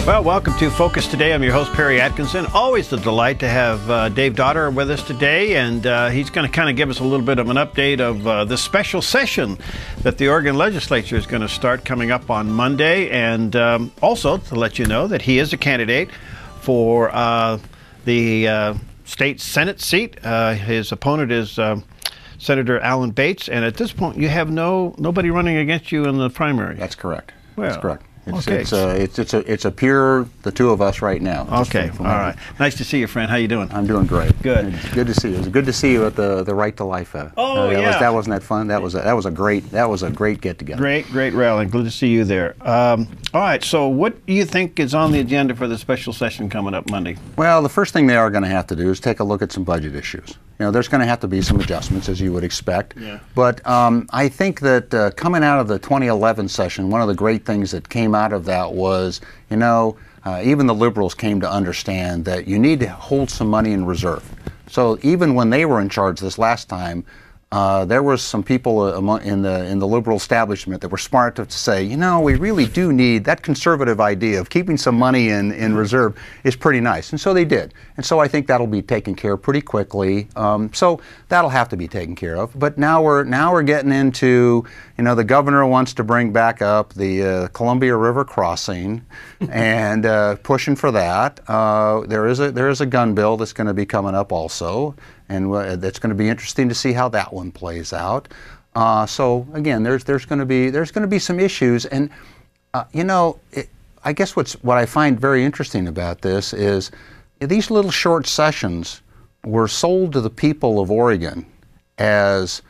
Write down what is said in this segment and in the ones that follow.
Well, welcome to Focus Today. I'm your host, Perry Atkinson. Always a delight to have Dave Dotterrer with us today, and he's going to kind of give us a little bit of an update of this special session that the Oregon legislature is going to start coming up on Monday, and also to let you know that he is a candidate for the state Senate seat. His opponent is Senator Alan Bates, and at this point, you have nobody running against you in the primary. That's correct. Well, that's correct. Okay. It's a pure the two of us right now. Okay, all right. Nice to see you, friend. How you doing? I'm doing great. Good. It's good to see you. It was good to see you at the Right to Life. Yeah. Wasn't that fun? That was a great get together. Great rally. Good to see you there. All right. So, what do you think is on the agenda for the special session coming up Monday? Well, the first thing they are going to have to do is take a look at some budget issues. You know, there's going to have to be some adjustments, as you would expect. Yeah. But I think that coming out of the 2011 session, one of the great things that came out of that was, you know, even the liberals came to understand that you need to hold some money in reserve. So even when they were in charge this last time, there was some people in the liberal establishment that were smart to say, you know, we really do need that conservative idea of keeping some money in reserve is pretty nice, and so they did. And so I think that'll be taken care of pretty quickly. So that'll have to be taken care of. But now we're getting into, you know, the governor wants to bring back up the Columbia River crossing, and pushing for that. There is a gun bill that's going to be coming up also. And it's going to be interesting to see how that one plays out. So again, there's going to be some issues, and you know, I guess what I find very interesting about this is these little short sessions were sold to the people of Oregon as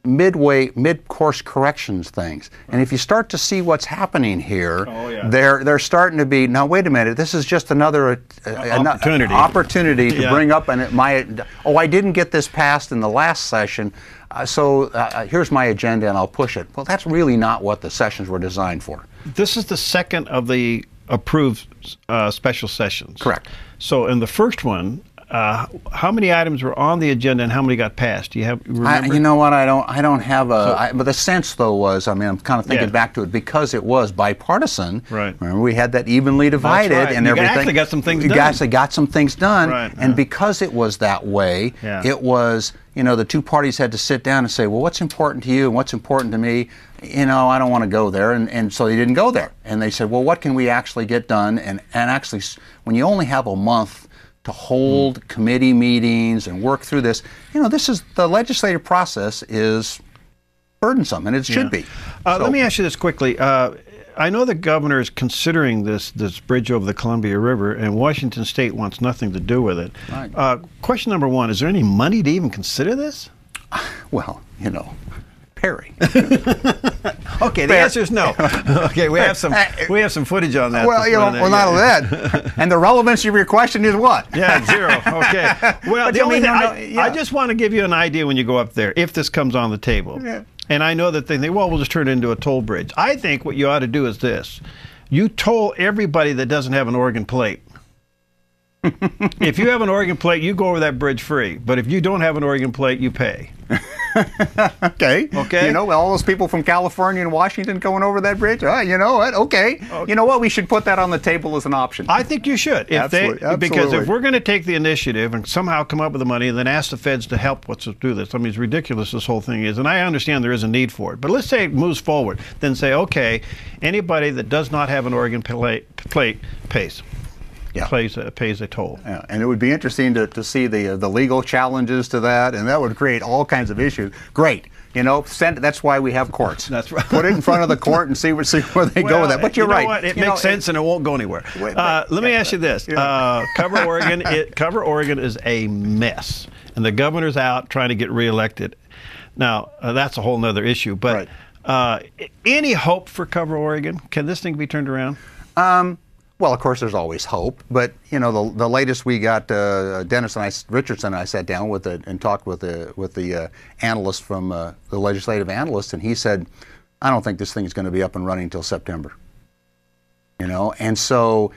mid-course corrections things. And if you start to see what's happening here, they're starting to be, now wait a minute, this is just another opportunity to bring up I didn't get this passed in the last session, so here's my agenda and I'll push it. Well, that's really not what the sessions were designed for. This is the second of the approved special sessions. Correct. So in the first one, how many items were on the agenda and how many got passed? Do you remember? You know what? I don't have but the sense though was, I mean, I'm kind of thinking back to it because it was bipartisan. Right. Remember, we had that evenly divided and everything. You actually got some things done. You actually got some things done, right, and because it was that way, it was, you know, the two parties had to sit down and say, well, what's important to you and what's important to me? You know, I don't want to go there, and so they didn't go there. And they said, well, what can we actually get done? And actually, when you only have a month to hold committee meetings and work through this, you know, the legislative process is burdensome, and it should be. Let me ask you this quickly. I know the governor is considering this bridge over the Columbia River, and Washington State wants nothing to do with it. Right. Question number one, is there any money to even consider this? Well, you know, Perry. Okay, the answer is no. Okay, we have some footage on that. Well, you know, well, not only that, and the relevancy of your question is what? Yeah, zero. Okay. Well, the only thing I just want to give you an idea when you go up there, if this comes on the table. Yeah. And I know that they think, well, we'll just turn it into a toll bridge. I think what you ought to do is this: you toll everybody that doesn't have an Oregon plate. If you have an Oregon plate, you go over that bridge free. But if you don't have an Oregon plate, you pay. Okay. You know, all those people from California and Washington going over that bridge. You know what? Okay. You know what? We should put that on the table as an option. I think you should. Absolutely. Because if we're going to take the initiative and somehow come up with the money and then ask the feds to help us do this, I mean, it's ridiculous this whole thing is. And I understand there is a need for it. But let's say it moves forward. Then say, okay, anybody that does not have an Oregon plate pays. Yeah. Pays a toll. Yeah. And it would be interesting to see the legal challenges to that, and that would create all kinds of issues. Great. You know, that's why we have courts. That's right. Put it in front of the court and see where they go with that. But you're right. You know what? It makes sense and it won't go anywhere. Let me ask you this. Cover Oregon is a mess. And the governor's out trying to get reelected. Now, that's a whole nother issue. But any hope for Cover Oregon? Can this thing be turned around? Well, of course, there's always hope, but you know, the latest we got, Dennis and Richardson and I sat down and talked with the analyst from the legislative analyst, and he said, I don't think this thing is going to be up and running until September. You know, and so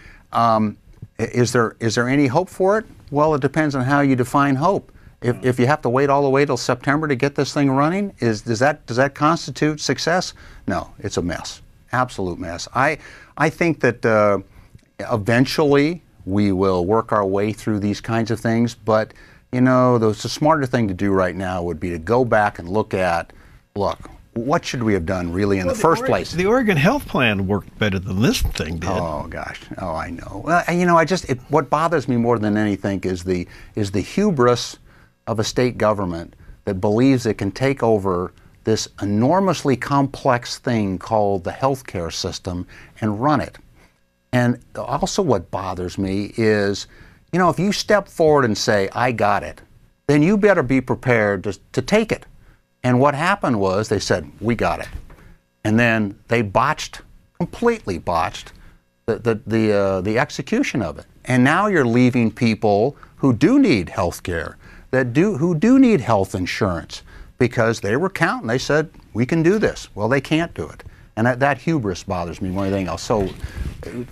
is there any hope for it? Well, it depends on how you define hope. If you have to wait all the way till September to get this thing running, does that constitute success? No, it's a mess, absolute mess. I think that Eventually, we will work our way through these kinds of things, but you know, the smarter thing to do right now would be to go back and look, what should we have done really in the first place? The Oregon Health Plan worked better than this thing did. Oh gosh, oh I know. Well, you know, what bothers me more than anything is the hubris of a state government that believes it can take over this enormously complex thing called the healthcare system and run it. And also what bothers me is, you know, if you step forward and say, I got it, then you better be prepared to take it. And what happened was they said, we got it. And then they completely botched the execution of it. And now you're leaving people who do need health care, who do need health insurance, because they were counting. They said, we can do this. Well, they can't do it. And that hubris bothers me more than anything else. So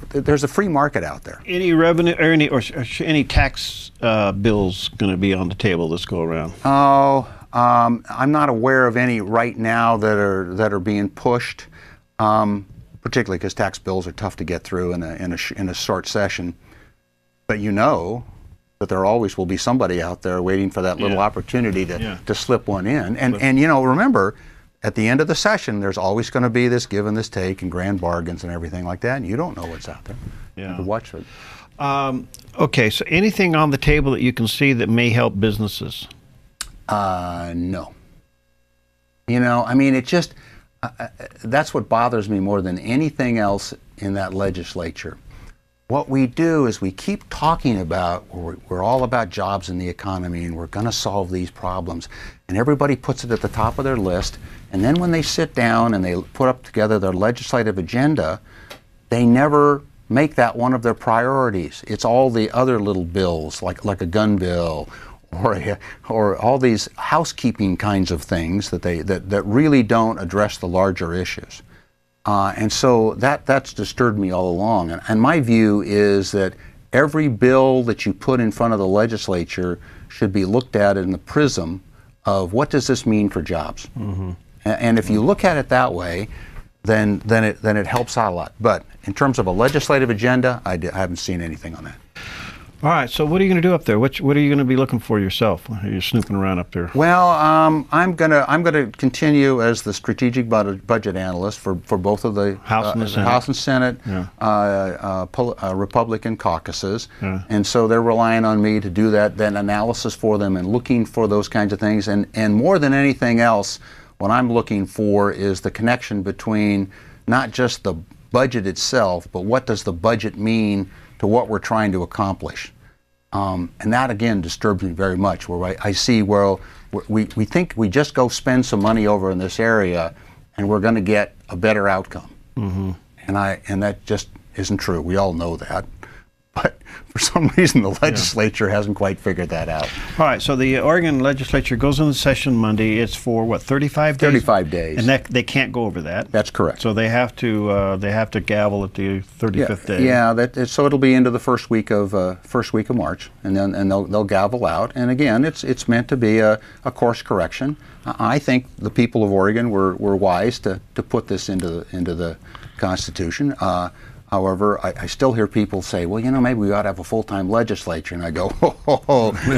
there's a free market out there. Any revenue or any tax bills going to be on the table this go around? Oh, I'm not aware of any right now that are being pushed, particularly because tax bills are tough to get through in a short session. But you know that there always will be somebody out there waiting for that little opportunity to slip one in. And you know, remember, at the end of the session, there's always going to be this give and this take and grand bargains and everything like that, and you don't know what's out there. Yeah. Watch it. Okay, so anything on the table that you can see that may help businesses? No. You know, I mean, it just, that's what bothers me more than anything else in that legislature. What we do is we keep talking about, we're all about jobs in the economy and we're going to solve these problems. And everybody puts it at the top of their list. And then when they sit down and they put up together their legislative agenda, they never make that one of their priorities. It's all the other little bills, like a gun bill or all these housekeeping kinds of things that really don't address the larger issues. And so that's disturbed me all along. And my view is that every bill that you put in front of the legislature should be looked at in the prism of what does this mean for jobs. Mm-hmm. And if you look at it that way, then it helps out a lot. But in terms of a legislative agenda, I haven't seen anything on that. All right, so what are you going to do up there? What are you going to be looking for yourself? You're snooping around up there. Well, I'm gonna continue as the strategic budget analyst for both of the House and Senate Republican caucuses, and so they're relying on me to do that analysis for them and looking for those kinds of things. And more than anything else, what I'm looking for is the connection between not just the budget itself, but what does the budget mean to what we're trying to accomplish. And that, again, disturbs me very much, where I see where we think we just go spend some money over in this area and we're going to get a better outcome. Mm-hmm. And that just isn't true. We all know that. But for some reason, the legislature hasn't quite figured that out. All right, so the Oregon legislature goes into session Monday. It's for, what, 35 days? 35 days. And they can't go over that? That's correct. So they have to gavel at the 35th day? Yeah, so it'll be into the first week of March, and then they'll gavel out. And again, it's meant to be a course correction. I think the people of Oregon were wise to put this into the Constitution. However, I still hear people say, well, you know, maybe we ought to have a full-time legislature. And I go,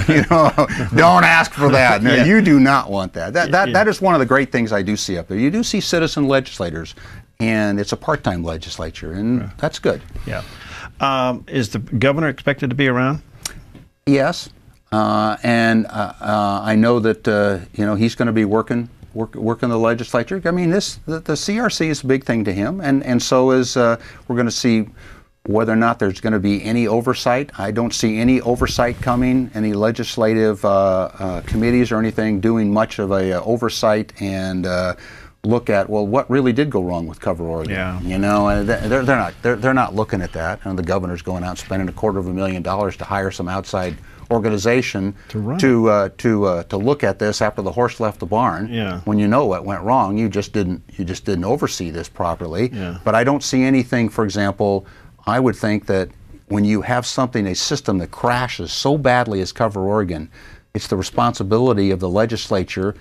you know, don't ask for that. No, you do not want that. That is one of the great things I do see up there. You do see citizen legislators, and it's a part-time legislature, and that's good. Yeah. Is the governor expected to be around? Yes. And I know that, you know, he's going to be working in the legislature. I mean, the CRC is a big thing to him, and so is we're going to see whether or not there's going to be any oversight. I don't see any oversight coming, any legislative committees or anything doing much of a oversight and look at, well, what really did go wrong with Cover Oregon? Yeah. You know, and they're not looking at that. And the governor's going out and spending $250,000 to hire some outside organization to look at this after the horse left the barn. Yeah. When you know what went wrong, you just didn't oversee this properly. Yeah. But I don't see anything. For example, I would think that when you have a system that crashes so badly as Cover Oregon, it's the responsibility of the legislature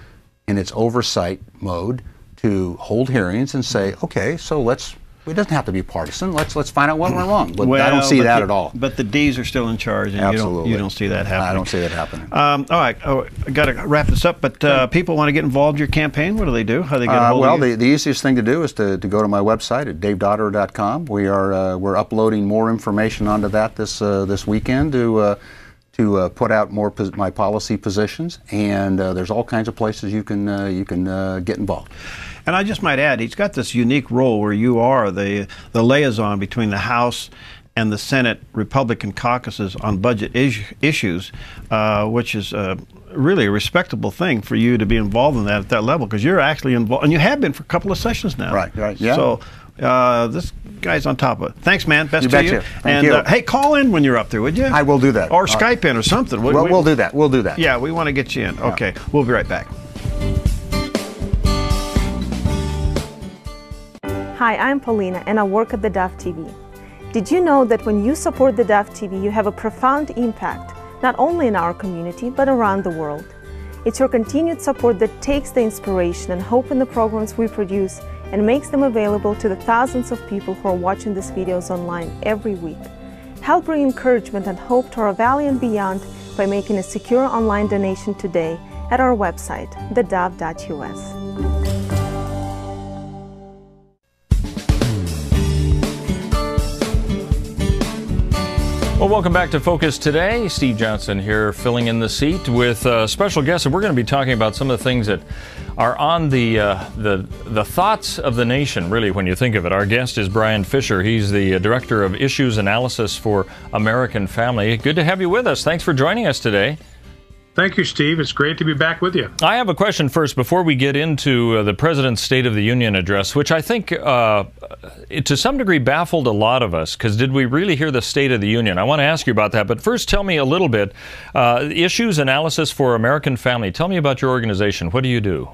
in its oversight mode to hold hearings and say, okay, so let's It doesn't have to be partisan. Let's find out what went wrong. But I don't see that at all. But the D's are still in charge, and you don't see that happening. I don't see that happening. All right, I got to wrap this up. But people want to get involved in your campaign. What do they do? How do they get involved? Well, the easiest thing to do is to go to my website at theDotterrer.com. We're uploading more information onto that this weekend to put out more my policy positions, and there's all kinds of places you can get involved. And I just might add, he's got this unique role where you are the liaison between the House and the Senate Republican caucuses on budget issues, which is really a respectable thing for you to be involved in that at that level, because you're actually involved, and you have been for a couple of sessions now. Right, yeah. So this guy's on top of it. Thanks, man. Best to you. Thank you. Hey, call in when you're up there, would you? I will do that. Or Skype in or something. We'll do that. We'll do that. Yeah, we want to get you in. Okay, we'll be right back. Hi, I'm Paulina, and I work at theDove TV. Did you know that when you support theDove TV, you have a profound impact, not only in our community, but around the world? It's your continued support that takes the inspiration and hope in the programs we produce and makes them available to the thousands of people who are watching these videos online every week. Help bring encouragement and hope to our valley and beyond by making a secure online donation today at our website, thedove.us. Well, welcome back to Focus Today. Steve Johnson here, filling in the seat with special guests, and we're going to be talking about some of the things that are on the thoughts of the nation, really, when you think of it. Our guest is Bryan Fischer. He's the Director of Issues Analysis for American Family. Good to have you with us. Thanks for joining us today. Thank you, Steve. It's great to be back with you. I have a question first before we get into the President's State of the Union address, which I think to some degree baffled a lot of us, because did we really hear the State of the Union? I want to ask you about that, but first tell me a little bit. Issues Analysis for American Family. Tell me about your organization. What do you do?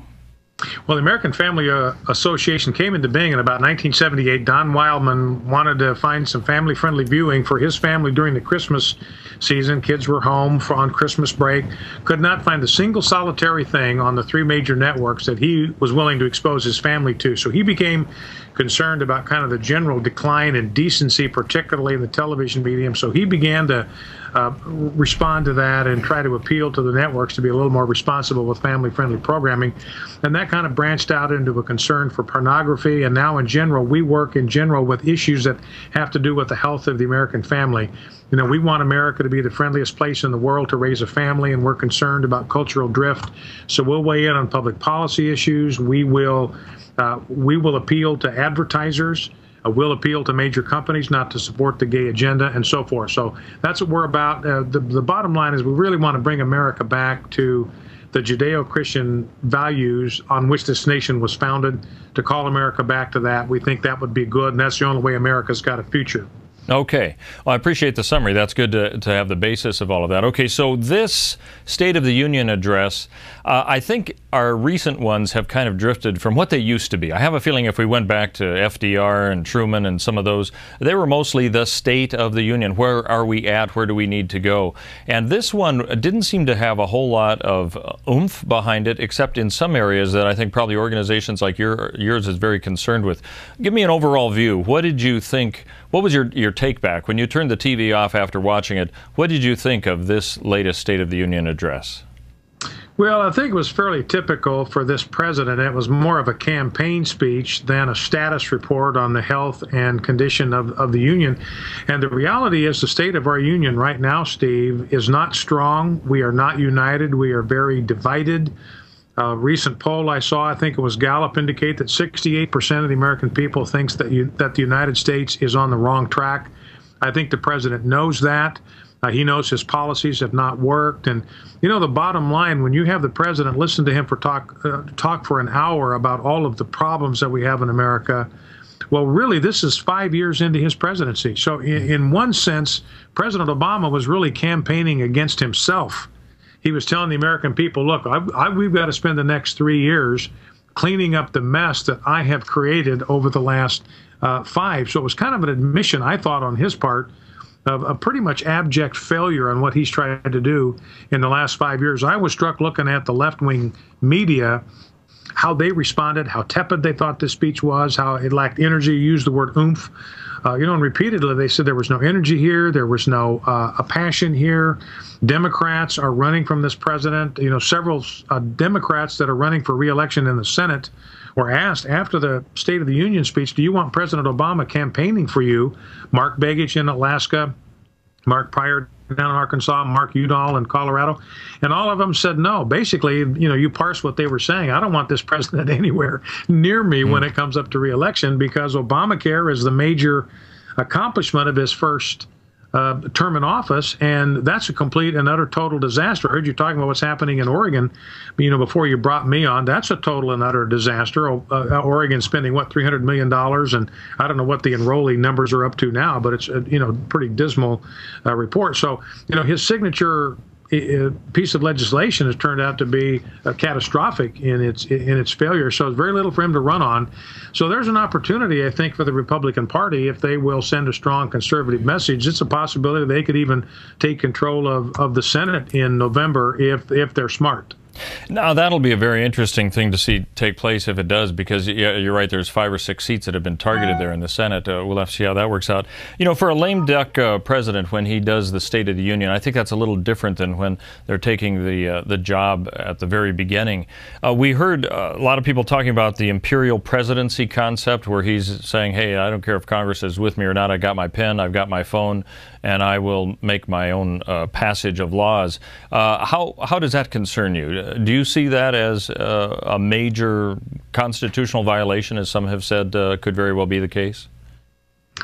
Well, the American Family Association came into being in about 1978. Don Wildman wanted to find some family-friendly viewing for his family during the Christmas season. Kids were home on Christmas break. Could not find a single solitary thing on the three major networks that he was willing to expose his family to. So he became concerned about kind of the general decline in decency, particularly in the television medium. So he began to respond to that and try to appeal to the networks to be a little more responsible with family-friendly programming. And that kind of branched out into a concern for pornography. And now in general, we work in general with issues that have to do with the health of the American family. You know, we want America to be the friendliest place in the world to raise a family, and we're concerned about cultural drift. So we'll weigh in on public policy issues. We will appeal to advertisers. We'll appeal to major companies not to support the gay agenda, and so forth. So that's what we're about. The bottom line is we really want to bring America back to the Judeo-Christian values on which this nation was founded, to call America back to that. We think that would be good, and that's the only way America's got a future. Okay. Well, I appreciate the summary. That's good to have the basis of all of that. Okay, so this State of the Union address, I think our recent ones have kind of drifted from what they used to be. I have a feeling if we went back to FDR and Truman and some of those, they were mostly the State of the Union. Where are we at? Where do we need to go? And this one didn't seem to have a whole lot of oomph behind it, except in some areas that I think probably organizations like yours is very concerned with. Give me an overall view. What did you think? What was your take back when you turned the TV off after watching it? What did you think of this latest State of the Union address? Well, I think it was fairly typical for this president. It was more of a campaign speech than a status report on the health and condition of the union. And the reality is the state of our union right now, Steve, is not strong. We are not united. We are very divided. A recent poll I saw, I think it was Gallup, indicate that 68% of the American people thinks that the United States is on the wrong track. I think the president knows that. He knows his policies have not worked. And, you know, the bottom line, when you have the president listen to him talk for an hour about all of the problems that we have in America, well, really, this is 5 years into his presidency. So in one sense, President Obama was really campaigning against himself. He was telling the American people, look, we've got to spend the next 3 years cleaning up the mess that I have created over the last 5. So it was kind of an admission, I thought, on his part, of a pretty much abject failure on what he's tried to do in the last 5 years. I was struck looking at the left-wing media, how they responded, how tepid they thought this speech was, how it lacked energy. You used the word oomph. And repeatedly they said there was no energy here, there was no a passion here. Democrats are running from this president. Several Democrats that are running for re-election in the Senate were asked after the State of the Union speech, do you want President Obama campaigning for you? Mark Begich in Alaska, Mark Pryor down in Arkansas, Mark Udall in Colorado, and all of them said no. Basically, you parse what they were saying. I don't want this president anywhere near me when it comes up to re-election, because Obamacare is the major accomplishment of his first term in office, and that's a complete and utter total disaster. I heard you talking about what's happening in Oregon, before you brought me on. That's a total and utter disaster. Oregon spending, what, $300 million, and I don't know what the enrollee numbers are up to now, but it's a pretty dismal report. So, his signature piece of legislation has turned out to be catastrophic in its failure. So it's very little for him to run on. So there's an opportunity, I think, for the Republican Party, if they will send a strong conservative message. It's a possibility they could even take control of the Senate in November if they're smart. Now, that'll be a very interesting thing to see take place if it does, because you're right, there's 5 or 6 seats that have been targeted there in the Senate. We'll have to see how that works out. For a lame duck president, when he does the State of the Union, I think that's a little different than when they're taking the job at the very beginning. We heard a lot of people talking about the imperial presidency concept, where he's saying, hey, I don't care if Congress is with me or not, I got my pen, I've got my phone, and I will make my own passage of laws. How does that concern you? Do you see that as a major constitutional violation, as some have said could very well be the case?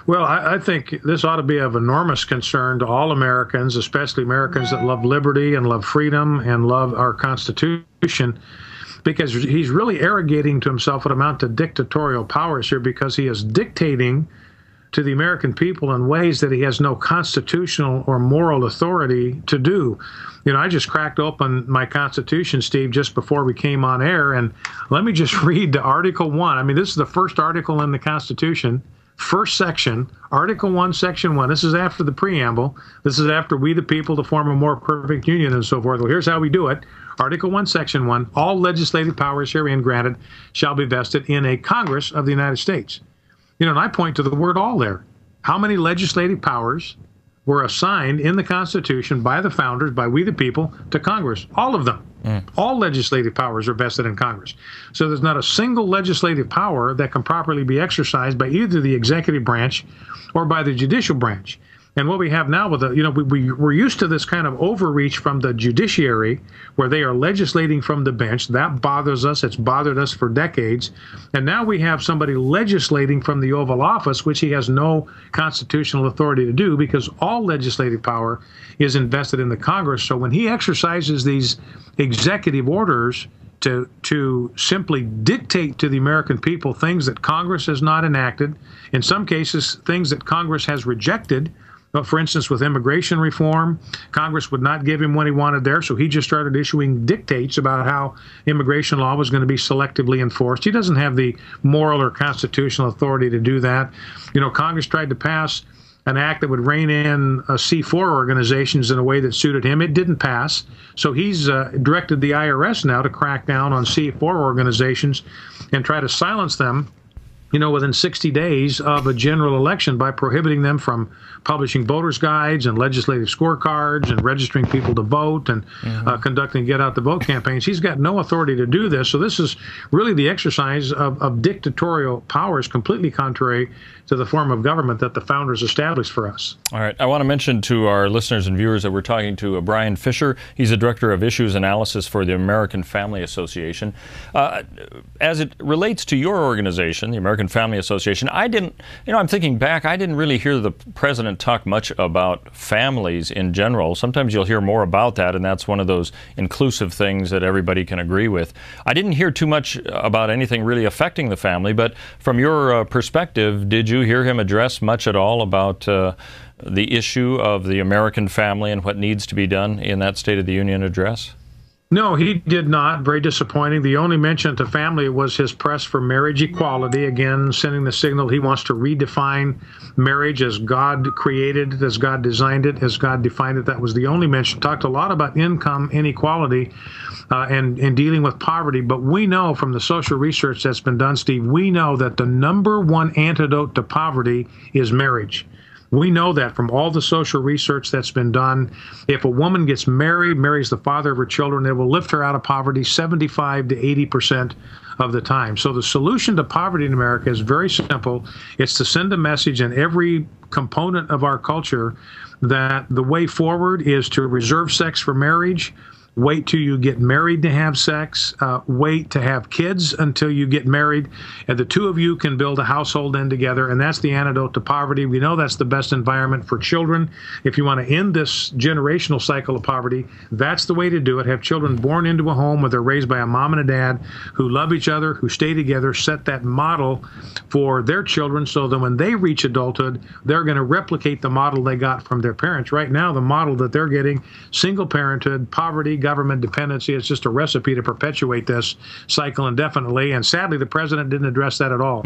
Well, I think this ought to be of enormous concern to all Americans, especially Americans that love liberty and love freedom and love our Constitution, because he's really arrogating to himself what amount to dictatorial powers here, because he is dictating to the American people in ways that he has no constitutional or moral authority to do. I just cracked open my Constitution, Steve, just before we came on air, and let me just read the Article 1. I mean, this is the first article in the Constitution, first section, Article 1, Section 1. This is after the preamble. This is after we the people to form a more perfect union and so forth. Well, here's how we do it. Article 1, Section 1, all legislative powers herein granted shall be vested in a Congress of the United States. And I point to the word all there. How many legislative powers were assigned in the Constitution by the founders, by we the people, to Congress? All of them. All legislative powers are vested in Congress. So there's not a single legislative power that can properly be exercised by either the executive branch or by the judicial branch. And what we have now with we're used to this kind of overreach from the judiciary, where they are legislating from the bench. That bothers us. It's bothered us for decades. And now we have somebody legislating from the Oval Office, which he has no constitutional authority to do, because all legislative power is invested in the Congress. So when he exercises these executive orders to simply dictate to the American people things that Congress has not enacted, in some cases things that Congress has rejected. For instance, with immigration reform, Congress would not give him what he wanted there, so he just started issuing dictates about how immigration law was going to be selectively enforced. He doesn't have the moral or constitutional authority to do that. Congress tried to pass an act that would rein in C4 organizations in a way that suited him. It didn't pass, so he's directed the IRS now to crack down on C4 organizations and try to silence them within 60 days of a general election, by prohibiting them from publishing voters' guides and legislative scorecards and registering people to vote and conducting get-out-the-vote campaigns. He's got no authority to do this. So this is really the exercise of dictatorial powers, completely contrary to the form of government that the founders established for us. All right. I want to mention to our listeners and viewers that we're talking to Bryan Fischer. He's the Director of Issues Analysis for the American Family Association. As it relates to your organization, the American Family Association, I'm thinking back, I didn't really hear the president talk much about families in general. Sometimes you'll hear more about that, and that's one of those inclusive things that everybody can agree with. I didn't hear too much about anything really affecting the family, but from your perspective, did you hear him address much at all about the issue of the American family and what needs to be done in that State of the Union address? No, he did not. Very disappointing. The only mention to family was his press for marriage equality, again, sending the signal he wants to redefine marriage as God created it, as God designed it, as God defined it. That was the only mention. Talked a lot about income inequality and dealing with poverty. But we know from the social research that's been done, Steve, we know that the #1 antidote to poverty is marriage. We know that from all the social research that's been done. If a woman gets married, marries the father of her children, it will lift her out of poverty 75 to 80% of the time. So the solution to poverty in America is very simple. It's to send a message in every component of our culture that the way forward is to reserve sex for marriage. Wait till you get married to have sex. Wait to have kids until you get married. And the two of you can build a household in together. And that's the antidote to poverty. We know that's the best environment for children. If you want to end this generational cycle of poverty, that's the way to do it. Have children born into a home where they're raised by a mom and a dad who love each other, who stay together, set that model for their children so that when they reach adulthood, they're going to replicate the model they got from their parents. Right now, the model that they're getting, single parenthood, poverty, government dependency, is just a recipe to perpetuate this cycle indefinitely. And sadly, the president didn't address that at all.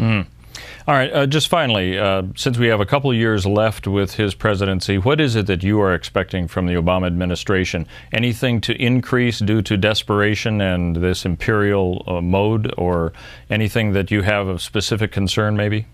All right, just finally, since we have a couple years left with his presidency, what is it that you are expecting from the Obama administration? Anything to increase due to desperation and this imperial mode, or anything that you have of specific concern, maybe?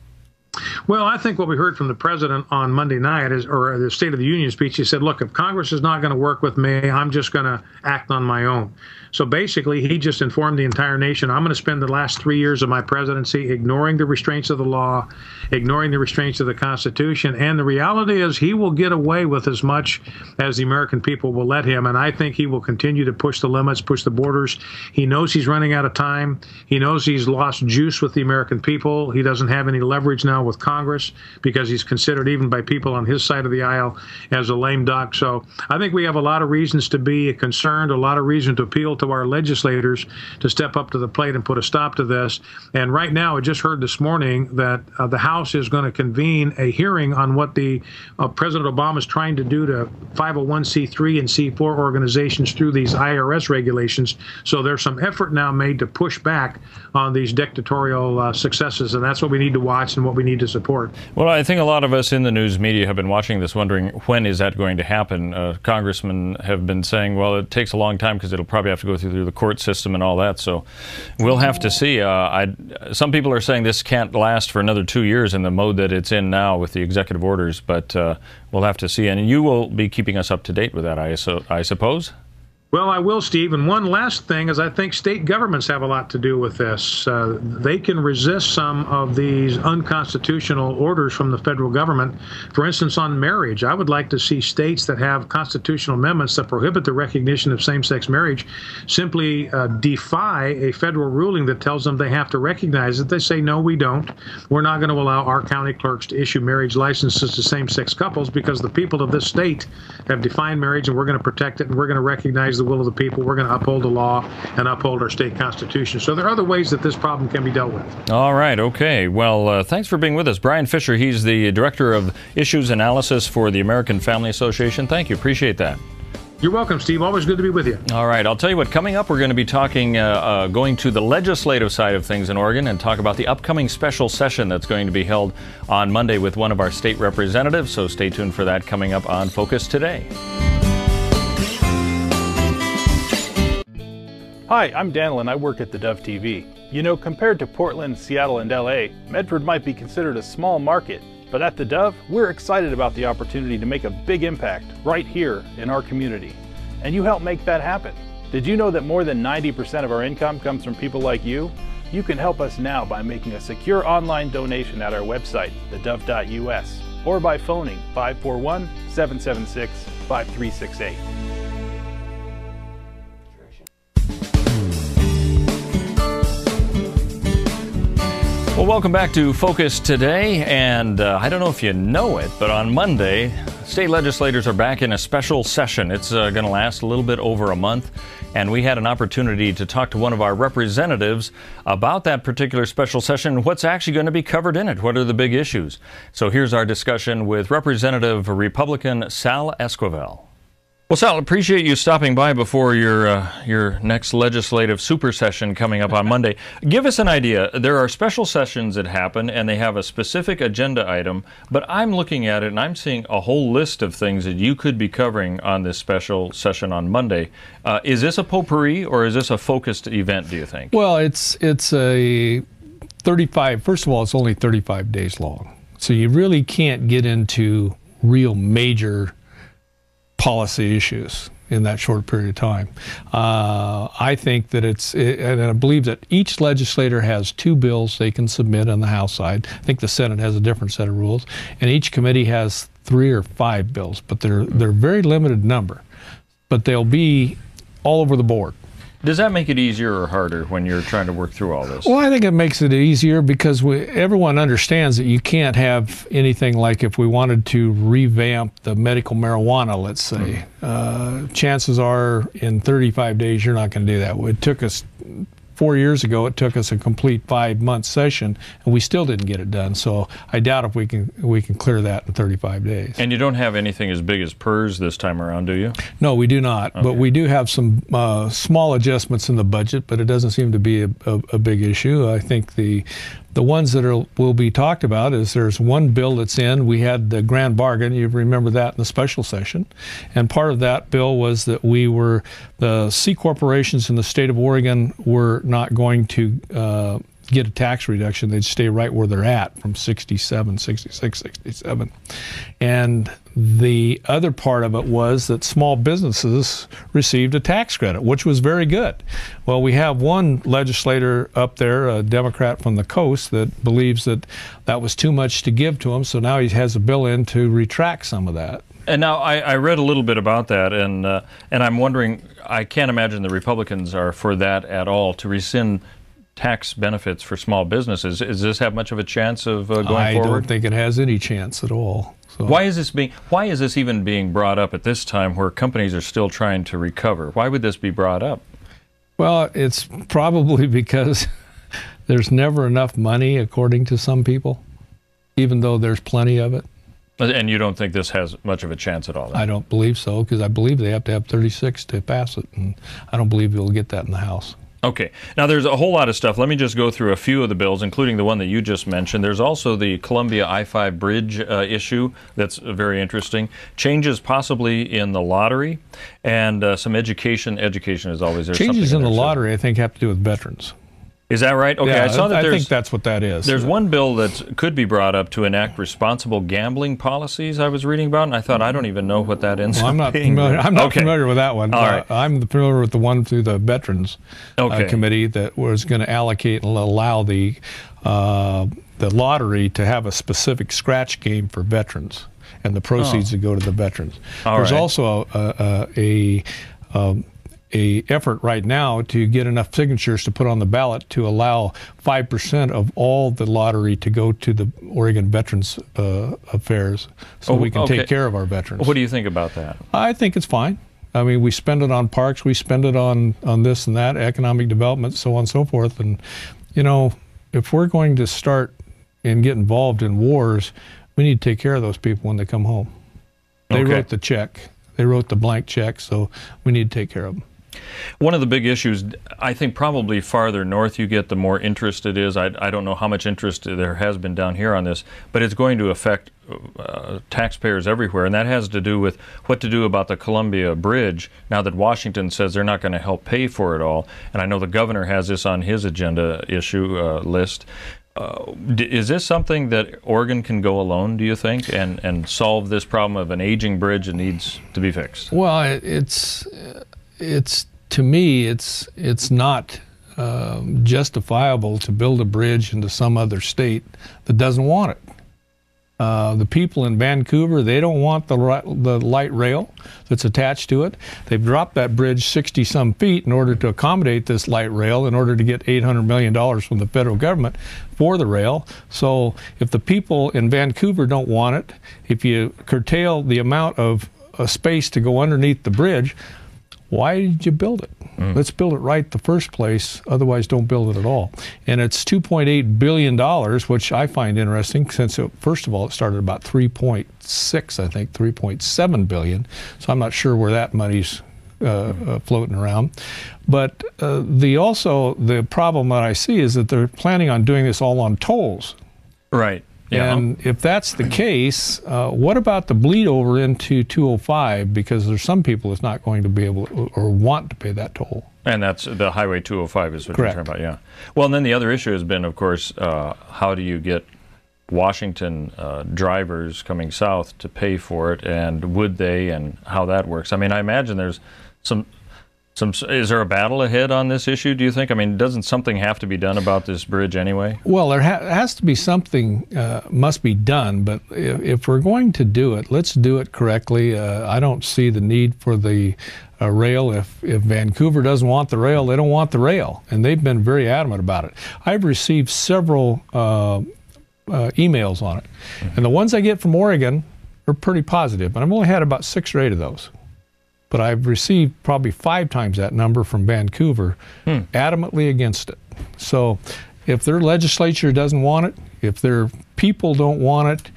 Well, I think what we heard from the president on Monday night is, or the State of the Union speech, he said, look, if Congress is not going to work with me, I'm just going to act on my own. So basically, he just informed the entire nation, I'm going to spend the last 3 years of my presidency ignoring the restraints of the law, ignoring the restraints of the Constitution. And the reality is he will get away with as much as the American people will let him. And I think he will continue to push the limits, push the borders. He knows he's running out of time. He knows he's lost juice with the American people. He doesn't have any leverage now with Congress because he's considered, even by people on his side of the aisle, as a lame duck. So I think we have a lot of reasons to be concerned, a lot of reason to appeal to our legislators to step up to the plate and put a stop to this. And right now, I just heard this morning that the House is going to convene a hearing on what the President Obama is trying to do to 501c3 and C4 organizations through these IRS regulations. So there's some effort now made to push back on these dictatorial successes, and that's what we need to watch and what we need to support. Well, I think a lot of us in the news media have been watching this, wondering when is that going to happen. Congressmen have been saying, well, it takes a long time because it'll probably have to go through the court system and all that. So we'll have to see. Some people are saying this can't last for another 2 years in the mode that it's in now with the executive orders, but we'll have to see. And you will be keeping us up to date with that, I suppose? Well, I will, Steve. And one last thing is I think state governments have a lot to do with this. They can resist some of these unconstitutional orders from the federal government. For instance, on marriage, I would like to see states that have constitutional amendments that prohibit the recognition of same-sex marriage simply defy a federal ruling that tells them they have to recognize it. They say, no, we don't. We're not going to allow our county clerks to issue marriage licenses to same-sex couples because the people of this state have defined marriage, and we're going to protect it, and we're going to recognize the will of the people. We're going to uphold the law and uphold our state constitution. So there are other ways that this problem can be dealt with. All right. Okay. Well, thanks for being with us. Bryan Fischer, he's the Director of Issues Analysis for the American Family Association. Thank you. Appreciate that. You're welcome, Steve. Always good to be with you. All right. I'll tell you what, coming up, we're going to be talking, going to the legislative side of things in Oregon and talk about the upcoming special session that's going to be held on Monday with one of our state representatives. So stay tuned for that coming up on Focus Today. Hi, I'm Daniel and I work at theDove TV. You know, compared to Portland, Seattle, and LA, Medford might be considered a small market, but at theDove, we're excited about the opportunity to make a big impact right here in our community. And you help make that happen. Did you know that more than 90% of our income comes from people like you? You can help us now by making a secure online donation at our website, thedove.us, or by phoning 541-776-5368. Well, welcome back to Focus Today, and I don't know if you know it, but on Monday, state legislators are back in a special session. It's going to last a little bit over a month, and we had an opportunity to talk to one of our representatives about that particular special session, what's actually going to be covered in it, what are the big issues. So here's our discussion with Representative Republican Sal Esquivel. Well, Sal, appreciate you stopping by before your next legislative super session coming up on Monday. Give us an idea. There are special sessions that happen, and they have a specific agenda item, but I'm looking at it, and I'm seeing a whole list of things that you could be covering on this special session on Monday. Is this a potpourri, or is this a focused event, do you think? Well, it's a 35, first of all, it's only 35 days long. So you really can't get into real major policy issues in that short period of time. I think that and I believe that each legislator has 2 bills they can submit on the House side. I think the Senate has a different set of rules, and each committee has 3 or 5 bills, but they're very limited number. But they'll be all over the board. Does that make it easier or harder when you're trying to work through all this? Well, I think it makes it easier because everyone understands that you can't have anything like if we wanted to revamp the medical marijuana, let's say. Chances are in 35 days you're not going to do that. It took us 4 years ago, it took us a complete 5-month session, and we still didn't get it done. So I doubt if we can clear that in 35 days. And you don't have anything as big as PERS this time around, do you? No, we do not. Okay. But we do have some small adjustments in the budget, but it doesn't seem to be a big issue. I think the ones that will be talked about is there's one bill that's in. We had the grand bargain. You remember that in the special session. And part of that bill was that the C corporations in the state of Oregon were not going to get a tax reduction. They'd stay right where they're at from 67, 66, 67. And the other part of it was that small businesses received a tax credit, which was very good. Well, we have one legislator up there, a Democrat from the coast, that believes that that was too much to give to him, so now he has a bill in to retract some of that. And now I read a little bit about that, and I'm wondering, I can't imagine the Republicans are for that at all, to rescind tax benefits for small businesses. Does this have much of a chance of going forward? I don't think it has any chance at all. So. Why is this even being brought up at this time where companies are still trying to recover? Why would this be brought up? Well, it's probably because there's never enough money, according to some people, even though there's plenty of it. And you don't think this has much of a chance at all? Then? I don't believe so, because I believe they have to have 36 to pass it, and I don't believe you'll get that in the House. Okay. Now, there's a whole lot of stuff. Let me just go through a few of the bills, including the one that you just mentioned. There's also the Columbia I-5 bridge issue that's very interesting. Changes possibly in the lottery, and some education. Education is always there. Changes in the lottery, I think, have to do with veterans. Is that right? Okay, yeah, I saw that. I think that's what that is. There's one bill that could be brought up to enact responsible gambling policies I was reading about, and I thought, I don't even know what that ends up being. I'm not familiar with that one. All right. I'm familiar with the one through the Veterans Committee that was going to allocate and allow the lottery to have a specific scratch game for veterans, and the proceeds to go to the veterans. There's also a effort right now to get enough signatures to put on the ballot to allow 5% of all the lottery to go to the Oregon Veterans Affairs, so we can take care of our veterans. What do you think about that? I think it's fine. I mean, we spend it on parks, we spend it on this and that, economic development, so on and so forth. And, you know, if we're going to start and get involved in wars, we need to take care of those people when they come home. They wrote the check. They wrote the blank check, so we need to take care of them. One of the big issues, I think probably farther north you get, the more interest it is. I don't know how much interest there has been down here on this, but it's going to affect taxpayers everywhere, and that has to do with what to do about the Columbia Bridge now that Washington says they're not going to help pay for it all. And I know the governor has this on his agenda issue list. Is this something that Oregon can go alone, do you think, and solve this problem of an aging bridge that needs to be fixed? Well, it's to me, it's not justifiable to build a bridge into some other state that doesn't want it. The people in Vancouver, they don't want the light rail that's attached to it. They've dropped that bridge 60-some feet in order to accommodate this light rail, in order to get $800 million from the federal government for the rail. So if the people in Vancouver don't want it, if you curtail the amount of space to go underneath the bridge, why did you build it? Let's build it right the first place, otherwise don't build it at all. And it's $2.8 billion, which I find interesting since, first of all, it started about 3.6, I think, 3.7 billion. So I'm not sure where that money's floating around. But the problem that I see is that they're planning on doing this all on tolls. Right. Yeah. And if that's the case, what about the bleed over into 205? Because there's some people that's not going to be able to, or want to pay that toll. And that's the Highway 205 is what Correct. you're talking about, yeah. Well, and then the other issue has been, of course, how do you get Washington drivers coming south to pay for it, and would they, and how that works? I mean, I imagine there's some is there a battle ahead on this issue, do you think? I mean, doesn't something have to be done about this bridge anyway? Well, there has to be something must be done, but if we're going to do it, let's do it correctly. I don't see the need for the rail. If Vancouver doesn't want the rail, they don't want the rail, and they've been very adamant about it. I've received several emails on it, and the ones I get from Oregon are pretty positive, but I've only had about 6 or 8 of those. But I've received probably 5 times that number from Vancouver, adamantly against it. So if their legislature doesn't want it, if their people don't want it,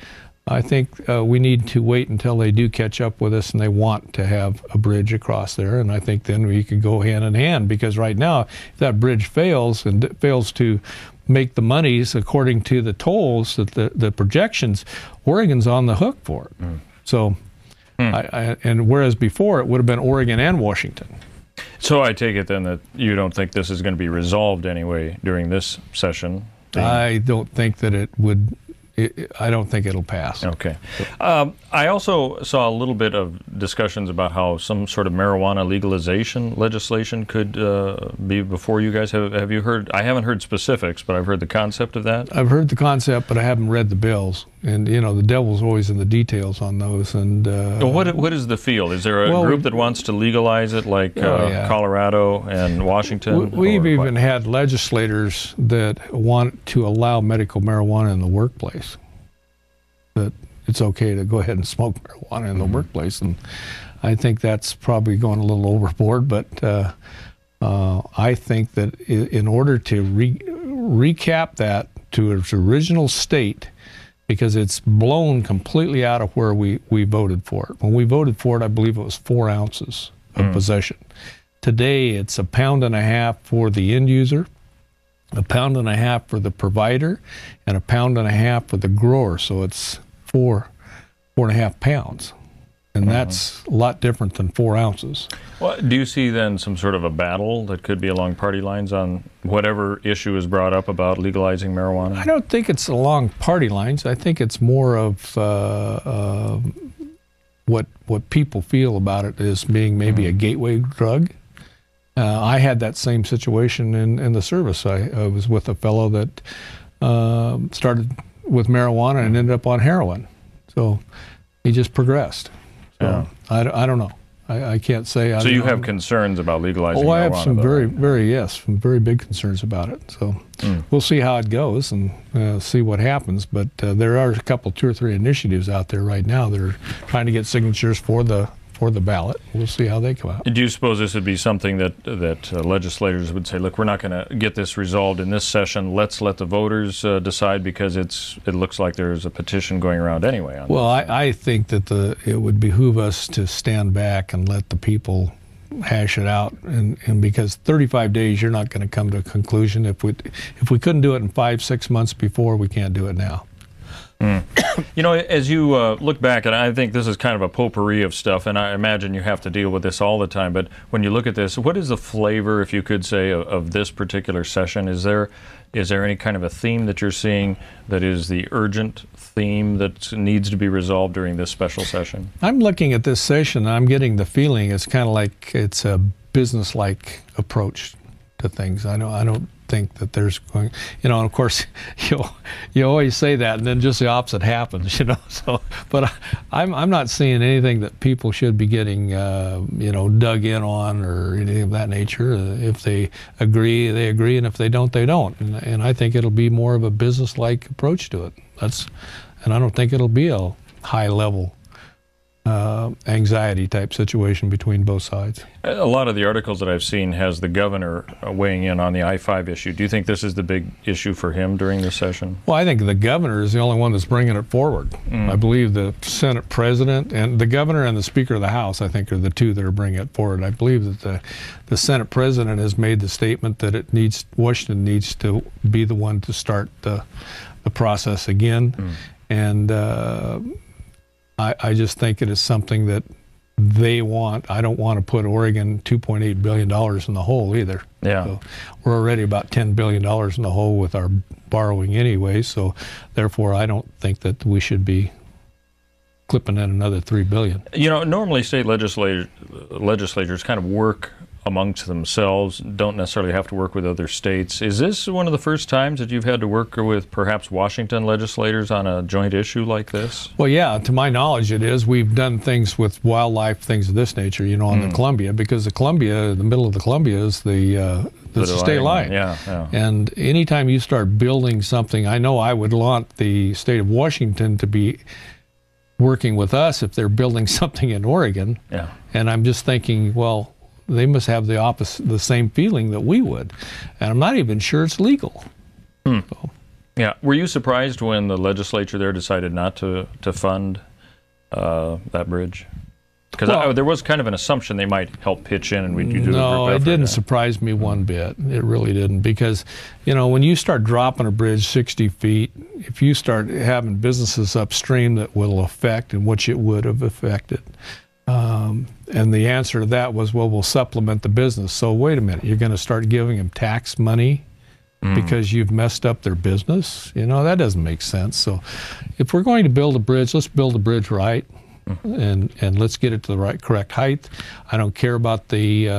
I think we need to wait until they do catch up with us and they want to have a bridge across there. And I think then we could go hand in hand, because right now, if that bridge fails and fails to make the monies according to the tolls, the projections, Oregon's on the hook for it. So. And whereas before it would have been Oregon and Washington. So I take it then that you don't think this is going to be resolved anyway during this session? I don't think that it would. I don't think it'll pass. Okay. I also saw a little bit of discussions about how some sort of marijuana legalization legislation could be before you guys. Have you heard? I haven't heard specifics, but I've heard the concept of that. I've heard the concept, but I haven't read the bills. And, you know, the devil's always in the details on those. And what is the field? Is there a group that wants to legalize it, like Colorado and Washington? We've even had legislators that want to allow medical marijuana in the workplace. That it's okay to go ahead and smoke marijuana in the workplace. And I think that's probably going a little overboard. But I think that in order to recap that to its original state, because it's blown completely out of where we voted for it. When we voted for it, I believe it was 4 ounces of possession. Today, it's 1.5 pounds for the end user, 1.5 pounds for the provider, and 1.5 pounds for the grower. So it's 4.5 pounds. And that's a lot different than 4 ounces. Well, do you see then some sort of a battle that could be along party lines on whatever issue is brought up about legalizing marijuana? I don't think it's along party lines. I think it's more of what people feel about it as being maybe a gateway drug. I had that same situation in the service. I was with a fellow that started with marijuana and ended up on heroin. So he just progressed. So I don't know. I can't say. So you have concerns about legalizing marijuana? I have some some very big concerns about it. So we'll see how it goes and see what happens. But there are a couple, 2 or 3 initiatives out there right now that are trying to get signatures for the ballot. We'll see how they come out. Do you suppose this would be something that legislators would say, look, we're not going to get this resolved in this session. Let's let the voters decide, because it looks like there's a petition going around anyway on Well, this. I think that it would behoove us to stand back and let the people hash it out, and because 35 days you're not going to come to a conclusion. If we couldn't do it in 5-6 months before, we can't do it now. You know, as you look back, and I think this is kind of a potpourri of stuff, and I imagine you have to deal with this all the time, but when you look at this, what is the flavor, if you could say, of this particular session? Is there any kind of a theme that you're seeing that is the urgent theme that needs to be resolved during this special session? I'm looking at this session, and I'm getting the feeling it's kind of like it's a business-like approach to things. I don't think that there's going, and of course you always say that, and then just the opposite happens, so, but I'm not seeing anything that people should be getting dug in on or anything of that nature. If they agree, they agree, and if they don't, they don't, and I think it'll be more of a business-like approach to it. And I don't think it'll be a high-level anxiety type situation between both sides. A lot of the articles that I've seen has the governor weighing in on the I-5 issue. Do you think this is the big issue for him during this session? Well, I think the governor is the only one that's bringing it forward. I believe the Senate president and the governor and the Speaker of the House, I think, are the two that are bringing it forward. I believe that the Senate president has made the statement that Washington needs to be the one to start the process again. And I just think it is something that they want. I don't want to put Oregon $2.8 billion in the hole either. Yeah. So we're already about $10 billion in the hole with our borrowing anyway, so therefore I don't think that we should be clipping in another $3 billion. You know, normally state legislatures kind of work amongst themselves, don't necessarily have to work with other states. Is this one of the first times that you've had to work with perhaps Washington legislators on a joint issue like this? Well, yeah, to my knowledge it is. We've done things with wildlife, things of this nature, you know, on the Columbia, because the middle of the Columbia is the state line. Yeah. And anytime you start building something, I know I would want the state of Washington to be working with us if they're building something in Oregon. Yeah. And I'm just thinking, well, they must have the same feeling that we would, and I'm not even sure it's legal. So. Yeah. Were you surprised when the legislature there decided not to fund that bridge? Because there was kind of an assumption they might help pitch in, and we'd do No, it didn't surprise me one bit. It really didn't, because you know, when you start dropping a bridge 60 feet, if you start having businesses upstream that will affect and which it would have affected. And the answer to that was, well, we'll supplement the business. So wait a minute, you're going to start giving them tax money because you've messed up their business? You know, that doesn't make sense. So if we're going to build a bridge, let's build a bridge right, and let's get it to the correct height. I don't care about the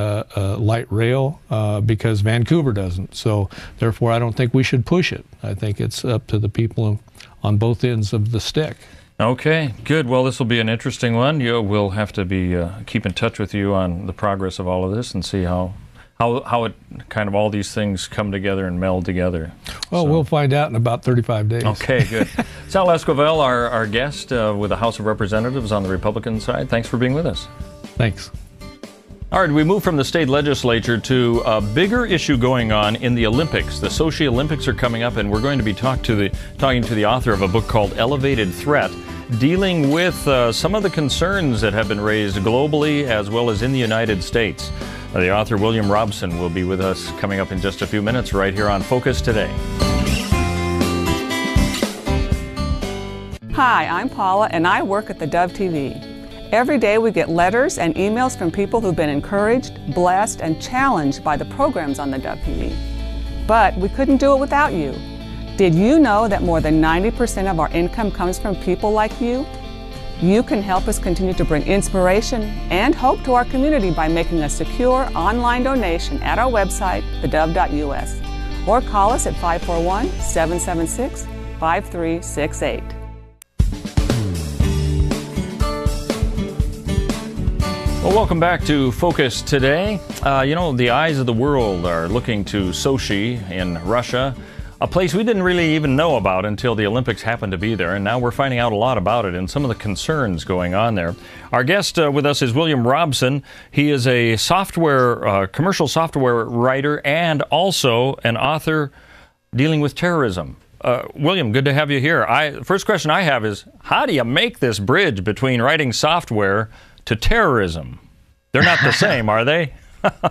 light rail because Vancouver doesn't. So therefore, I don't think we should push it. I think it's up to the people on both ends of the stick. Okay, good. Well, this will be an interesting one. We'll have to be keep in touch with you on the progress of all of this and see how it kind of all these things come together and meld together. Well, we'll find out in about 35 days. Okay, good. Sal Esquivel, our guest with the House of Representatives on the Republican side. Thanks for being with us. Thanks. All right, we move from the state legislature to a bigger issue going on in the Olympics. The Sochi Olympics are coming up, and we're going to be talking to the author of a book called Elevated Threat, dealing with some of the concerns that have been raised globally as well as in the United States. The author, William Robson, will be with us coming up in just a few minutes right here on Focus Today. Hi, I'm Paula, and I work at theDove TV. Every day we get letters and emails from people who've been encouraged, blessed, and challenged by the programs on theDove TV. But we couldn't do it without you. Did you know that more than 90% of our income comes from people like you? You can help us continue to bring inspiration and hope to our community by making a secure online donation at our website, thedove.us, or call us at 541-776-5368. Well, welcome back to Focus Today. You know, the eyes of the world are looking to Sochi in Russia, a place we didn't really even know about until the Olympics happened to be there, and now we're finding out a lot about it and some of the concerns going on there. Our guest with us is William Robson. He is a commercial software writer and also an author dealing with terrorism. William, good to have you here. First question I have is, how do you make this bridge between writing software to terrorism? They're not the same, are they?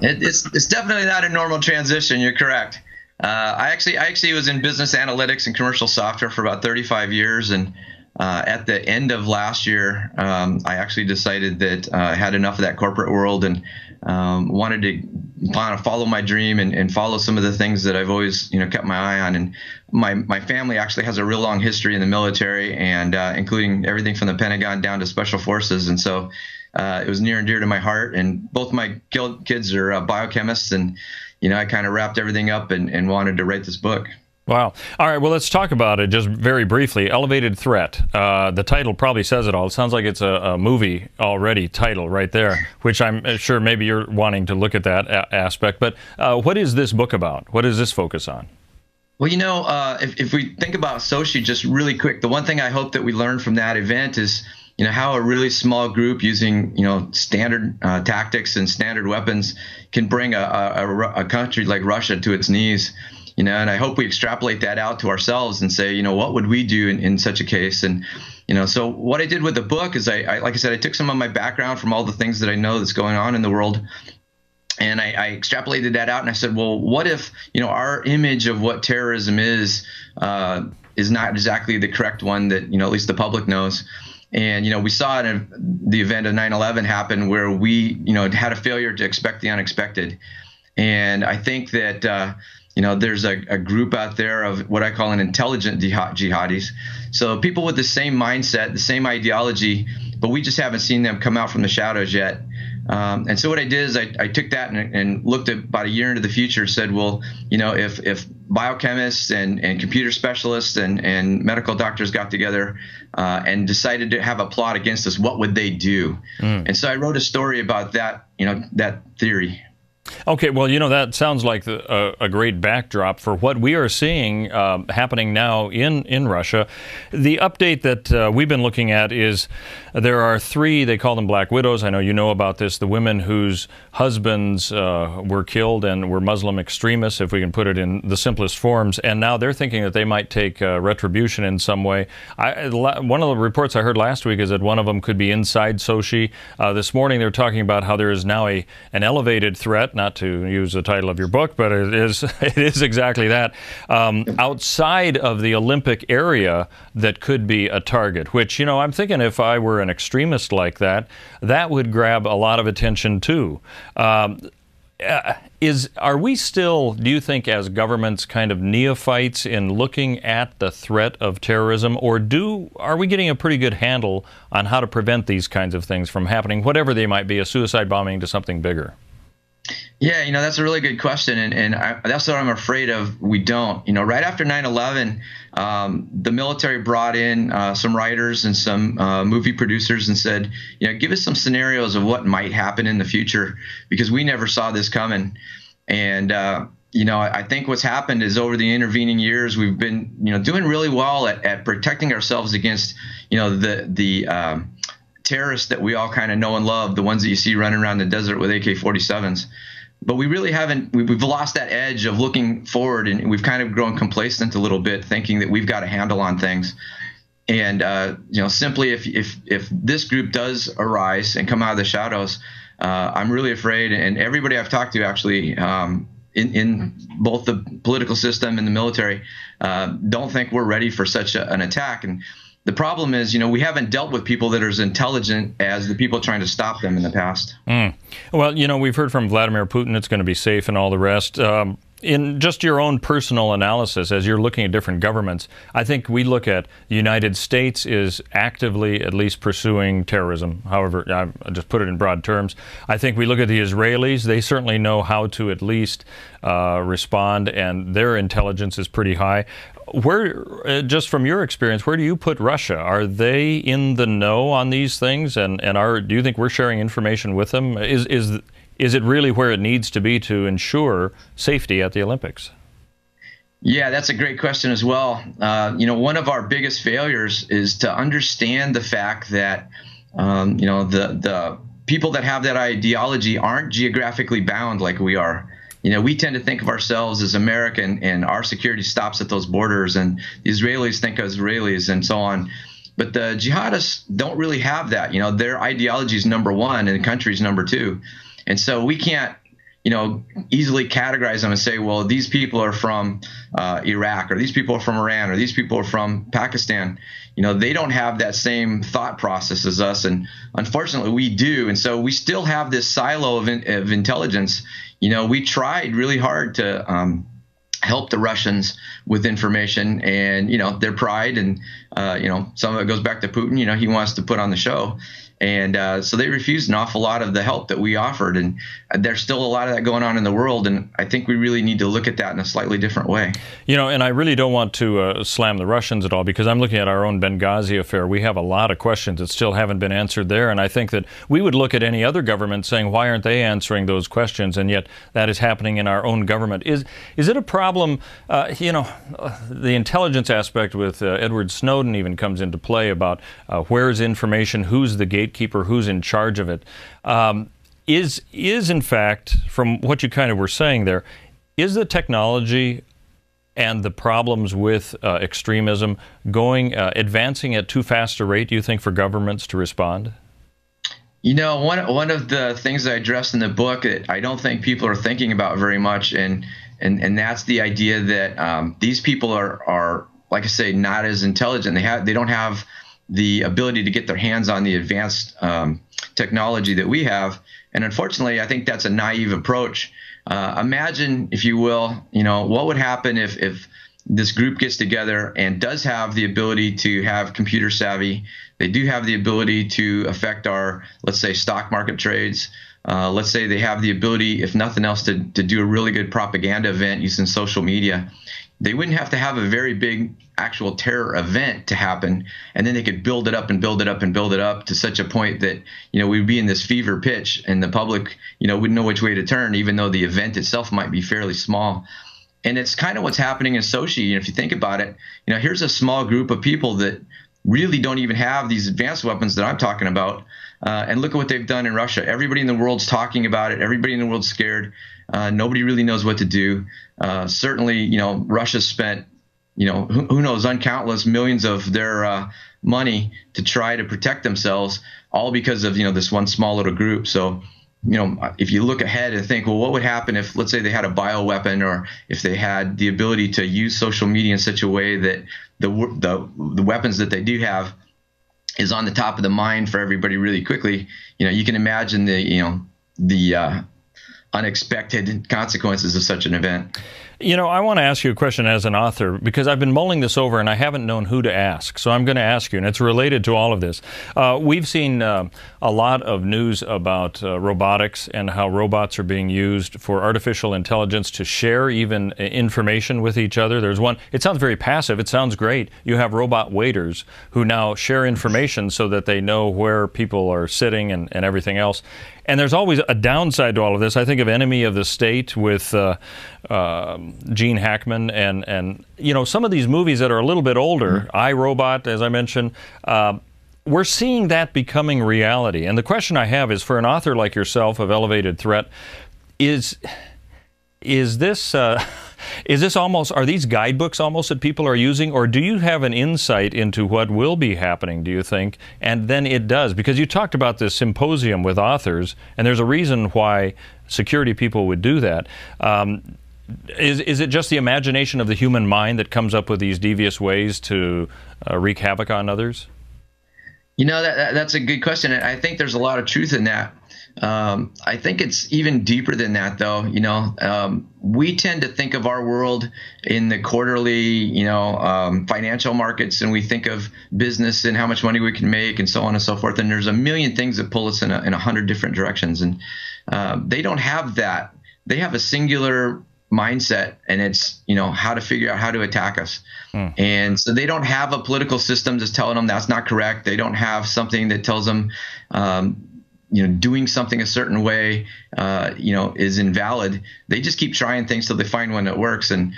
It's definitely not a normal transition. You're correct. I actually was in business analytics and commercial software for about 35 years, and at the end of last year, I actually decided that I had enough of that corporate world and wanted to follow my dream and follow some of the things that I've always kept my eye on. And my family actually has a real long history in the military, and including everything from the Pentagon down to Special Forces, and so it was near and dear to my heart. And both my kids are biochemists, and I kind of wrapped everything up and wanted to write this book. Wow. All right, well, let's talk about it just very briefly. Elevated Threat. The title probably says it all. It sounds like it's a movie already title right there, which I'm sure maybe you're wanting to look at that aspect. But what is this book about? What does this focus on? Well, if we think about Sochi just really quick, the one thing I hope that we learn from that event is how a really small group using, standard tactics and standard weapons can bring a country like Russia to its knees. And I hope we extrapolate that out to ourselves and say, what would we do in such a case? And, so what I did with the book is like I said, I took some of my background from all the things that I know that's going on in the world. And I extrapolated that out, and I said, well, what if, our image of what terrorism is not exactly the correct one that, at least the public knows. And, we saw it in the event of 9/11 happen where we, had a failure to expect the unexpected. And I think that, there's a group out there of what I call an intelligent jihadis. So people with the same mindset, the same ideology, but we just haven't seen them come out from the shadows yet. And so what I did is I took that and looked at about a year into the future, said, well, if biochemists and computer specialists and medical doctors got together and decided to have a plot against us, what would they do? And so I wrote a story about that, that theory. Okay, well, that sounds like a great backdrop for what we are seeing happening now in Russia. The update that we've been looking at is there are 3, they call them Black Widows. I know you know about this, the women whose husbands were killed and were Muslim extremists, if we can put it in the simplest forms, and now they're thinking that they might take retribution in some way. One of the reports I heard last week is that one of them could be inside Sochi. This morning they're talking about how there is now an elevated threat, not to use the title of your book, but it is exactly that, outside of the Olympic area that could be a target, which, I'm thinking if I were an extremist like that, that would grab a lot of attention too. Are we still, do you think, as governments, kind of neophytes in looking at the threat of terrorism, or are we getting a pretty good handle on how to prevent these kinds of things from happening, whatever they might be, a suicide bombing to something bigger? Yeah, that's a really good question, and that's what I'm afraid of. We don't. Right after 9/11, the military brought in some writers and some movie producers and said, give us some scenarios of what might happen in the future, because we never saw this coming. And I think what's happened is over the intervening years, we've been doing really well at protecting ourselves against the terrorists that we all kind of know and love, the ones that you see running around the desert with AK-47s. But we really haven't, we've lost that edge of looking forward, and we've kind of grown complacent a little bit, thinking that we've got a handle on things. And, simply if this group does arise and come out of the shadows, I'm really afraid, and everybody I've talked to actually in both the political system and the military don't think we're ready for such an attack. And the problem is, we haven't dealt with people that are as intelligent as the people trying to stop them in the past. Well, we've heard from Vladimir Putin it's going to be safe and all the rest. In just your own personal analysis, as you're looking at different governments, I think we look at the United States is actively at least pursuing terrorism. However, I just put it in broad terms. I think we look at the Israelis. They certainly know how to at least respond, and their intelligence is pretty high. Just from your experience, where do you put Russia? Are they in the know on these things, and do you think we're sharing information with them? Is it really where it needs to be to ensure safety at the Olympics? Yeah, that's a great question as well. One of our biggest failures is to understand the fact that the people that have that ideology aren't geographically bound like we are. We tend to think of ourselves as American, and our security stops at those borders, and the Israelis think of Israelis and so on. But the jihadists don't really have that. Their ideology is number one and the country's number two. And so we can't, easily categorize them and say, well, these people are from Iraq, or these people are from Iran, or these people are from Pakistan. They don't have that same thought process as us, and unfortunately we do. And so we still have this silo of intelligence. We tried really hard to help the Russians with information, and their pride, and some of it goes back to Putin. He wants to put on the show. And so they refused an awful lot of the help that we offered. And there's still a lot of that going on in the world. And I think we really need to look at that in a slightly different way. You know, and I really don't want to slam the Russians at all, because I'm looking at our own Benghazi affair. We have a lot of questions that still haven't been answered there. And I think that we would look at any other government saying, why aren't they answering those questions? And yet that is happening in our own government. Is it a problem? You know, the intelligence aspect with Edward Snowden even comes into play about where is information, who's the gatekeeper, who's in charge of it. Is in fact, from what you kind of were saying there, is the technology and the problems with extremism advancing at too fast a rate, do you think, for governments to respond? You know, one of the things I addressed in the book that I don't think people are thinking about very much, and that's the idea that these people are, like I say, not as intelligent. They don't have the ability to get their hands on the advanced technology that we have. And unfortunately, I think that's a naive approach. Imagine, if you will, you know, what would happen if this group gets together and does have the ability to have computer savvy. They do have the ability to affect our, let's say, stock market trades. Let's say they have the ability, if nothing else, to do a really good propaganda event using social media. They wouldn't have to have a very big actual terror event to happen, and then they could build it up and build it up and build it up to such a point that, you know, we'd be in this fever pitch and the public, you know, wouldn't know which way to turn, even though the event itself might be fairly small. And it's kind of what's happening in Sochi. And if you think about it, you know, here's a small group of people that really don't even have these advanced weapons that I'm talking about. And look at what they've done in Russia. Everybody in the world's talking about it. Everybody in the world's scared. Nobody really knows what to do. Certainly, you know, Russia spent, you know, who knows, uncountless millions of their money to try to protect themselves, all because of, you know, this one small little group. So, you know, if you look ahead and think, well, what would happen if, let's say, they had a bioweapon, or if they had the ability to use social media in such a way that the weapons that they do have is on the top of the mind for everybody really quickly. You know, you can imagine the unexpected consequences of such an event. You know, I want to ask you a question as an author, because I've been mulling this over and I haven't known who to ask. So I'm going to ask you, and it's related to all of this. We've seen a lot of news about robotics and how robots are being used for artificial intelligence to share even information with each other. There's one, it sounds very passive. It sounds great. You have robot waiters who now share information so that they know where people are sitting and everything else. And there's always a downside to all of this. I think of Enemy of the State with Gene Hackman and you know, some of these movies that are a little bit older, iRobot, as I mentioned, we're seeing that becoming reality. And the question I have is, for an author like yourself of Elevated Threat, is this almost, are these guidebooks almost that people are using, or do you have an insight into what will be happening, do you think? And then it does, because you talked about this symposium with authors, and there's a reason why security people would do that. Is it just the imagination of the human mind that comes up with these devious ways to wreak havoc on others? You know, that's a good question. I think there's a lot of truth in that. I think it's even deeper than that, though. You know, we tend to think of our world in the quarterly, you know, financial markets, and we think of business and how much money we can make and so on and so forth. And there's a million things that pull us in 100 different directions. And they don't have that. They have a singular mindset, and it's, you know, how to figure out how to attack us. And so they don't have a political system that's telling them that's not correct. They don't have something that tells them, you know, doing something a certain way, you know, is invalid. They just keep trying things till they find one that works. And,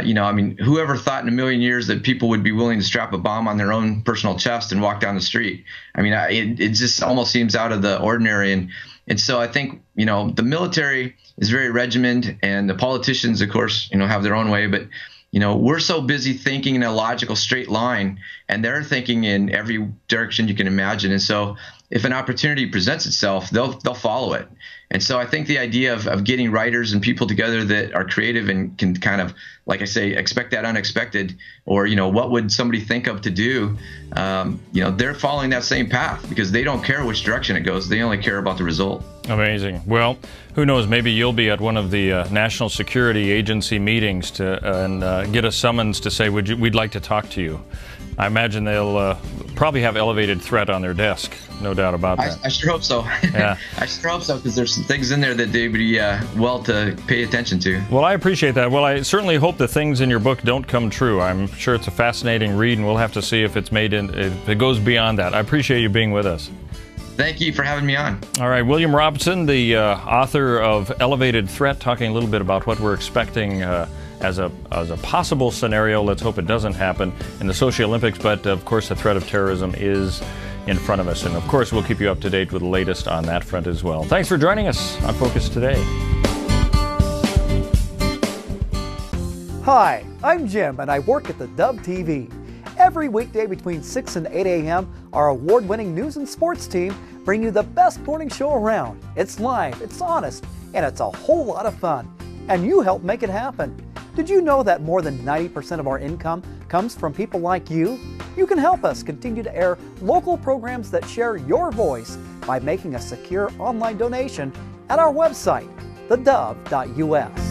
you know, I mean, whoever thought in a million years that people would be willing to strap a bomb on their own personal chest and walk down the street? I mean, it just almost seems out of the ordinary. And so I think, you know, the military is very regimented, and the politicians, of course, you know, have their own way. But, you know, we're so busy thinking in a logical straight line, and they're thinking in every direction you can imagine. And so if an opportunity presents itself, they'll follow it. And so I think the idea of getting writers and people together that are creative and can kind of, like I say, expect that unexpected, or, you know, what would somebody think of to do, you know, they're following that same path because they don't care which direction it goes. They only care about the result. Amazing. Well, who knows, maybe you'll be at one of the National Security Agency meetings and get a summons to say, we'd like to talk to you. I imagine they'll probably have Elevated Threat on their desk, no doubt about that. I sure hope so. Yeah. I sure hope so, because there's some things in there that they'd be well to pay attention to. Well, I appreciate that. Well, I certainly hope the things in your book don't come true. I'm sure it's a fascinating read, and we'll have to see if it's if it goes beyond that. I appreciate you being with us. Thank you for having me on. All right, William Robson, the author of Elevated Threat, talking a little bit about what we're expecting as a possible scenario. Let's hope it doesn't happen in the Sochi Olympics, but of course the threat of terrorism is in front of us, and of course we'll keep you up to date with the latest on that front as well. Thanks for joining us on Focus Today. Hi, I'm Jim, and I work at theDove TV. Every weekday between 6 and 8 a.m., our award-winning news and sports team bring you the best morning show around. It's live, it's honest, and it's a whole lot of fun. And you help make it happen. Did you know that more than 90% of our income comes from people like you? You can help us continue to air local programs that share your voice by making a secure online donation at our website, thedove.us.